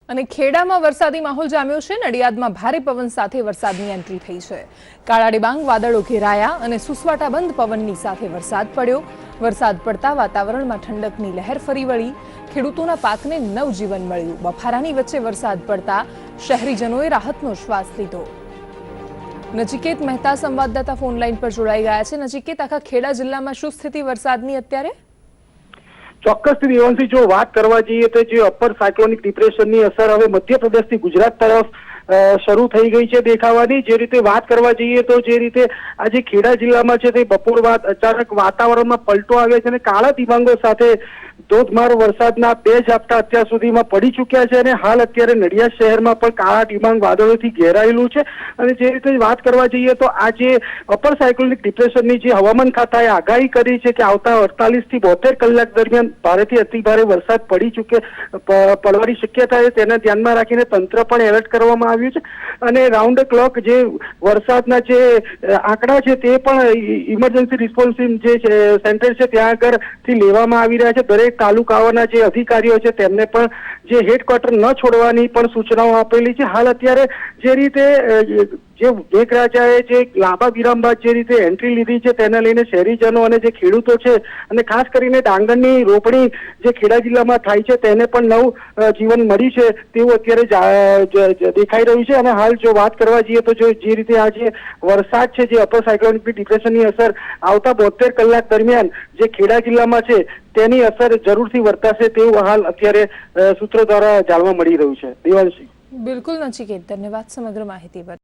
અને ખેડામાં વરસાદી માહોલ જામ્યો છે। નડિયાદમાં ભારે પવન સાથે વરસાદની એન્ટ્રી થઈ છે। કાળા ડિબાંગ વાદળો ઘેરાયા અને સુસવાટાબંધ પવનની સાથે વરસાદ પડ્યો। વરસાદ પડતા વાતાવરણમાં ઠંડકની લહેર ફરી વળી। ખેડૂતોના પાકને નવજીવન મળ્યું। બફારાની વચ્ચે વરસાદ પડતા શહેરીજનોએ રાહતનો શ્વાસ લીધો। નચિકેત મહેતા સંવાદદાતા ફોન લાઈન પર જોડાઈ ગયા છે। નચિકેત, આખા ખેડા જિલ્લામાં શું સ્થિતિ વરસાદની અત્યારે? ચોક્કસથી દેવાંશી, જો વાત કરવા જઈએ તો જે અપર સાયક્લોનિક ડિપ્રેશનની અસર હવે મધ્યપ્રદેશથી ગુજરાત તરફ શરૂ થઈ ગઈ છે દેખાવાની। જે રીતે વાત કરવા જઈએ તો જે રીતે આજે ખેડા જિલ્લામાં છે તે બપોર બાદ અચાનક વાતાવરણમાં પલટો આવ્યો છે અને કાળા દિબાંગો સાથે ધોધમાર વરસાદના 2 ઝાપટા અત્યાર સુધીમાં પડી ચૂક્યા છે અને હાલ અત્યારે નડિયાદ શહેરમાં પણ કાળા ડિબાંગ વાદળોથી ઘેરાયેલું છે। અને જે રીતે વાત કરવા જઈએ તો આજે અપર સાયક્લોનિક ડિપ્રેશનની જે હવામાન ખાતાએ આગાહી કરી છે કે આવતા 48 થી 72 કલાક દરમિયાન ભારેથી અતિભારે વરસાદ પડવાની શક્યતા છે, તેને ધ્યાનમાં રાખીને તંત્ર પણ એલર્ટ કરવામાં આવ્યું છે। અને રાઉન્ડ ક્લોક જે વરસાદના જે આંકડા છે તે પણ ઇમરજન્સી રિસ્પોન્સ જે સેન્ટર છે ત્યાં આગળથી લેવામાં આવી રહ્યા છે। દરેક તાલુકાઓના જે અધિકારીઓ છે તેમને પણ જે હેડક્વાર્ટર ન છોડવાની પણ સૂચનાઓ આપેલી છે। હાલ અત્યારે જે રીતે જે મેઘરાજાએ જે લાંબા વિરામ બાદ જે રીતે એન્ટ્રી લીધી છે તેને લઈને શહેરીજનો અને જે ખેડૂતો છે અને ખાસ કરીને ડાંગરની રોપણી જે ખેડા જિલ્લામાં થાય છે તેને પણ નવ જીવન મળી છે તેવું અત્યારે દેખાઈ રહ્યું છે। અને હાલ જો વાત કરવા જઈએ તો જે રીતે આજે વરસાદ છે જે અપર સાયક્લોનિક ડિપ્રેશનની અસર આવતા 72 કલાક દરમિયાન જે ખેડા જિલ્લામાં છે તેની અસર જરૂરથી વર્તાશે તેવું હાલ અત્યારે સૂત્રો દ્વારા જાણવા મળી રહ્યું છે। દેવાંશી, બિલકુલ નચિકેત, ધન્યવાદ સમગ્ર માહિતી બદલ।